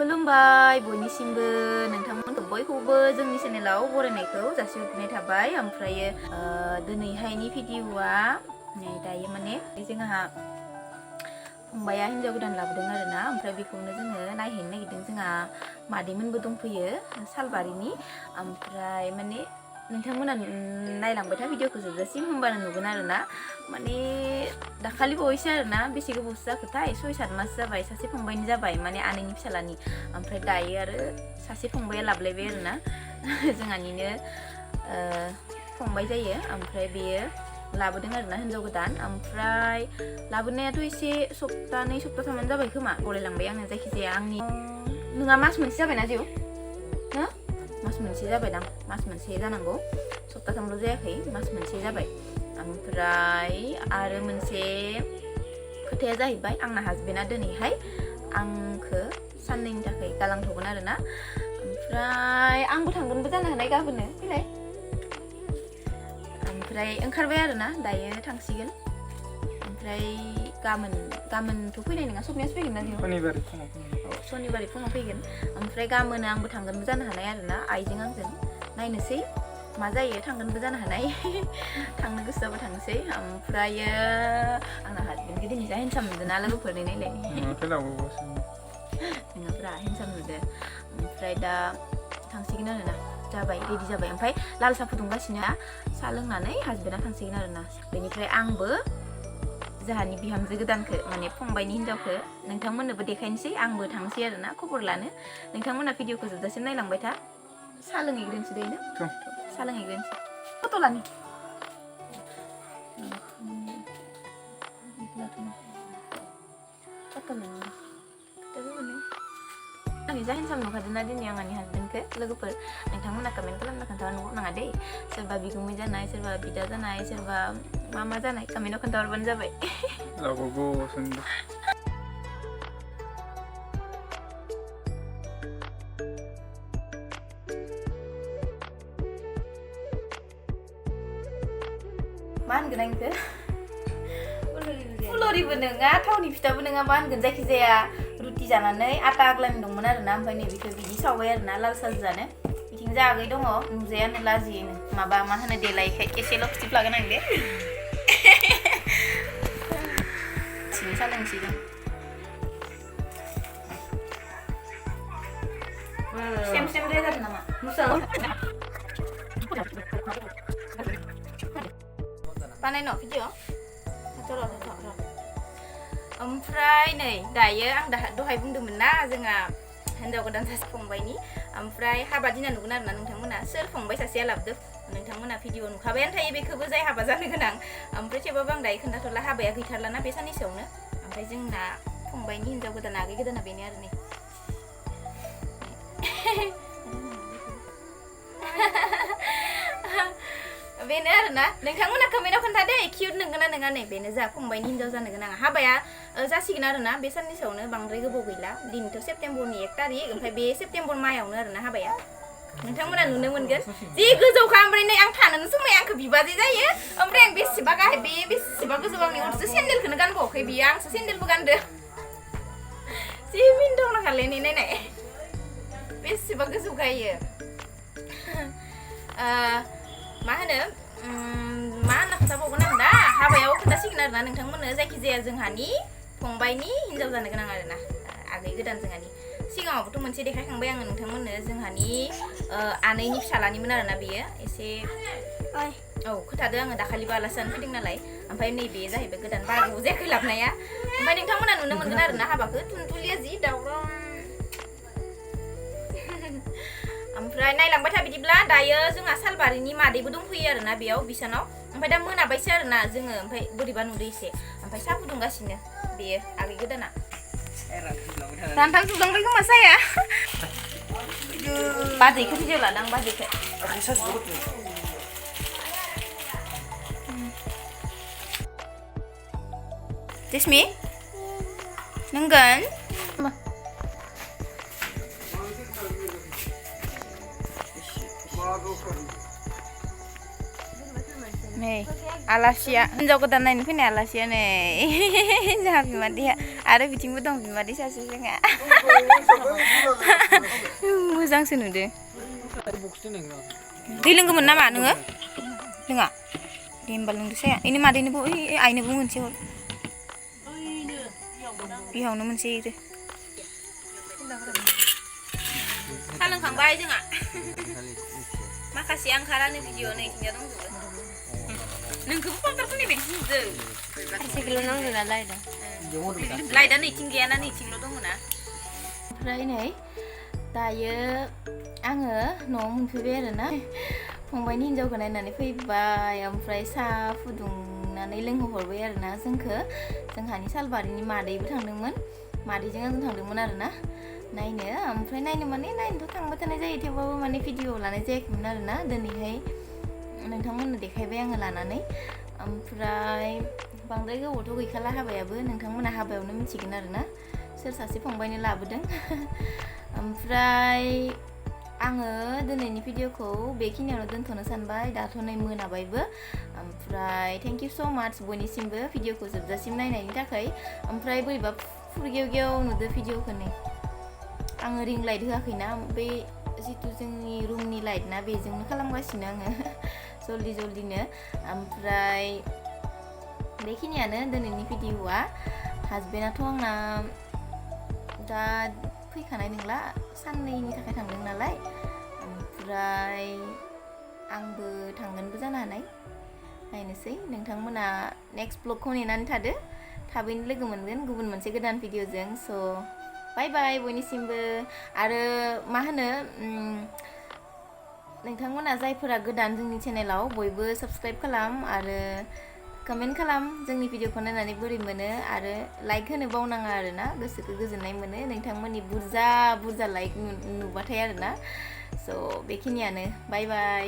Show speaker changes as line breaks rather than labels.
खुलुमबाय बयनिसिमबो नोंथांमोनखौ बयखौबो जोंनि चेनेलाव बरायनायखौ जासिहरनाय थाबाय ओमफ्रायो दिनैहायनि भिडिअआ नै दायो माने जोंहा फंबाया हिन्जाव गोदान लाबोदों आरोना ओमफ्राय बेखौनो जोङो नायहैनो नागिरदों जोंहा मादैमोनबो दंफैयो सालबारिनि ओमफ्राय माने नोंथांमोना नायलांबाय था भिडिअखौ जोबजासिम होमबानो नुगोन आरोना माने दाखालि बावैसो आरोना बेसे गोबावसो जाखोथाय 6-7 मास जाबाय सासे फंबायनि जाबाय माने आनैनि फिसालानि ओमफ्राय दायो आरो सासे फंबाया लाबलायबाय आरोना जोंहानिनो फंबाय जायो ओमफ्राय बेयो लाबोदों आरोना हिन्जाव गोदान ओमफ्राय लाबोनायाथ' एसे सप्तानै सप्ताथामानो जाबाय खोमा गलायलांबाय आङो जायखिजाया आंनि नोंहा मास मोनसे जाबायना जिउ हो मास मोनसे जाबायदां मास मोनसे जानांगौ सप्ताथामल' जायाखै मास मोनसे जाबाय ओमफ्राय आरो मोनसे खोथाया जाहैबाय आंना हासबेन्डआ दिनैहाय आंखौ साननैनि थाखाय गालांथ'गोन आरोना ओमफ्राय आंबो थांगोनबो जानो हानाय गाबोननो फैलाय ओमफ्राय ओंखारबाय आरोना दायो थांसिगोन ओमफ्राय गाबोनथ' फैनाय नङा सबनियासो फैगोन ना जों सनिबारै फुङाव फैगोन ओमफ्राय गाबोन आंबो थांगोनबो जानो हानाय आरोना आइजों आंजों नायनोसै मा जायो थांगोनबो जानो हानाय थांनो गोसो जाबा थांसै ओमफ्रायो आंना हासबेन्डखौ दिनै जा हेन्डसाम नुदोंना लोगोफोरनि नायलाय नोङाब्रा हेन्डसाम नुदो ओमफ्राय दा थांसिगोन आरोना जाबाय रेडि जाबाय ओमफ्राय लाल साहा फुदुंगासिनो साहा लोंनानै हासबेन्डआ थांसिगोन आरोना बेनिफ्राय आंबो जोंहानि बिहामजो गोदानखौ माने फंबायनि हिन्जावखौ नोंथांमोननोबो देखायनोसै आंबो थांसै आरोना खबर लानो नोंथांमोना भिडिअखौ जोबजासिम नायलांबाय था साहा लोंहैग्रोनोसै दैनो साहा लोंहैग्रोनोसै फट' लानि आंनि जा हेन्डसाम नुखादोंना दिनै आंनि हासबेन्डखौ लोगोफोर नोंथांमोना कमेन्ट खालामना खोन्थाहरनाङा दै सोरबा बिगुमै जानाय सोरबा बिदा जानाय सोरबा मा जानाय कमेन्टआव खोन्थाहरबानो जाबाय मा होनगोन आंखौ फुलरिबो नङा थावनि फिथाबो नङा मा होनगोन जायखिजाया रुटि जानानै आटा आग्लानि दंमोन आरोना ओमफ्राय नैबेखौ बिदि सावबाय आरोना लाल साहा जानो बिथिं जागै दङ नुजायानो लाजियोनो माबा मा होनो देलायखाय एसेल' खिथिब लागोन आं दे सिनि साहा लोंसै जों सेम द्राय जादों नामा बानाय न' भिडिअ ओमफ्राय नै दायो आं दहाय बुंदोंमोन ना जोंहा हिन्जाव गोदान सासे फंबायनि ओमफ्राय हाबा दिना नुगोन आरोना नोंथांमोना सोर फंबाय सासेया लाबोदो नोंथांमोना भिडिअ नुखाबायानो थायो बेखौबो जाय हाबा जानो गोनां ओमफ्राय थेवबाबो आं दायो खोन्थाथ'ला हाबाया गैथारलाना बे साननैसोआवनो ओमफ्राय जोंना फंबायनि हिन्जाव गोदाना आगै गोदाना बेनो आरो नै बेनो आरोना नोंथांमोना कमेन्टआव खोन्थादो किउट नोंगोना नङा नै बेनो जा फंबायनि हिन्जाव जानो गोनां हाबाया जासिगोन आरोना बे साननैसोआवनो बांद्राय गोबाव गैला दिनैथ' सेप्तेम्बरनि 1 तारिख ओमफ्राय बे सेप्तेम्बर मायावनो आरोना हाबाया नोंथांमोना नुनो मोनगोन जि गोजौखा ओमफ्राय नै आं थानोनो समाय आंखौ बिबाजै जायो ओमफ्राय आं बेसेबा गाहाय बे बेसेबा गोजौ आंनि अरसो सेन्देलखौनो गानबावाखै बियो आंसो सेन्देलबो गानदो जि मिन्थावना खालै नायनाय बेसेबा गोजौ गायो मा होनो खोन्थाबावगोन आं दा हाबायाव खोन्थासिगोन आरोना नोंथांमोननो जायखिजाया जोंहानि फंबायनि हिन्जाव जानो गोनां आरोना आगै गोदान जोंहानि सिगाङावबोथ' मोनसे देखायखांबाय आङो नोंथांमोननो जोंहानि आनैनि फिसालानिमोन आरोना बेयो एसे औ खोथादो आङो दाखालिबो आलासि जानो फैदों नालाय ओमफ्राय नैबे जाहैबाय गोदान बारा गोबाव जायाखै लाबोनाया ओमफ्राय नोंथांमोना नुनो मोनगोन आरोना हाबाखौ थुनथुलिया जि दावराव ओमफ्राय नायलांबाय था बिदिब्ला दायो जोंहा सालबारिनि मादैबो दंफैयो आरोना बेयाव बिसानाव ओमफ्राय दा मोनाबायसो आरोना जोङो ओमफ्राय बोरैबा नुदो एसे ओमफ्राय साहा फुदुंगासिनो बेयो आगै गोदाना रानथां जुलांबाय खोमा साया बाजैखौ भिडिअ लादां बाजैखौ जेसमि नोंगोन नै आलासिया हिन्जाव गोदान नायनो फैनाय आलासिया नै जोंहा बिमादैया आरो बिथिंबो दं बिमादै सासे जोंहा आंसो नुदो दै लोंगौमोन नामा नोङो लोङा दे होमबा लोंदो साया इनो मादैनोबो ओइ आइनोबो मोनसे हर बिहावनो मोनसे इदो सा लोंखांबाय जोंहा माखासे आंखारानो भिडिअ नै इथिंजा दंजोबो नोंखौबो कन्ट्रल खालामनाय बायदि नुदों फारसेखौल' नांगौ ना लाइटआ लाइटआ नैथिं गैयाना नैथिंल' दङ ना ओमफ्राय नै दायो आङो न'आव मोनफैबाय आरोना फंबायनि हिन्जावखौ नायनानै फैबाय ओमफ्राय साहा फुदुंनानै लोंहोहरबाय आरोना जोंहानि सालबारिनि मादैबो थांदोंमोन मादैजों आंजों थांदोंमोन आरोना नायनो ओमफ्राय नायनो माने नायनोथ' थांबाय थानाय जायो थेवबाबो माने भिडिअ लानाय जायाखैमोन आरोना दिनैहाय नोंथांमोननो देखायबाय आङो लानानै ओमफ्राय बांद्राय गोबावथ' गैखाला हाबायाबो नोंथांमोना हाबायावनो मिथिगोन आरोना सोर सासे फंबायनो लाबोदों ओमफ्राय आङो दिनैनि भिडिअखौ बेखिनियावनो दोनथ'नो सानबाय दाथ' नै मोनाबायबो ओमफ्राय थेंक इउ स' माच बयनिसिमबो भिडिअखौ जोबजासिम नायनायनि थाखाय ओमफ्राय बोरैबा फुरगेवगेव नुदो भिडिअखौ नै आङो रिं लाइट होआखैना बे जितु जोंनि रुमनि लाइट ना बेजोंनो खालामगासिनो आङो जल्दिनो ओमफ्राय बेखिनियानो दिनैनि भिडिअआ हासबेन्डआथ' आंना दा फैखानाय नंला साननैनि थाखाय थांदों नालाय ओमफ्राय आंबो थांगोनबो जानो हानाय नायनोसै नोंथांमोना नेक्स्ट ब्लगखौ नेनानै थादो थाबैनो लोगो मोनगोन गुबुन मोनसे गोदान भिडिअजों स' बाय बाय बयनिसिमबो आरो मा होनो नोंथांमोना जायफोरा गोदान जोंनि चेनेलाव बयबो साबस्क्राइब खालाम आरो कमेन्ट खालाम जोंनि भिडिअखौ नायनानै बोरै मोनो आरो लाइक होनो बावनाङा आरोना गोसोखौ गोजोननाय मोनो नोंथांमोननि बुरजा लाइक नुबाथाय आरोना स' बेखिनियानो बाय बाय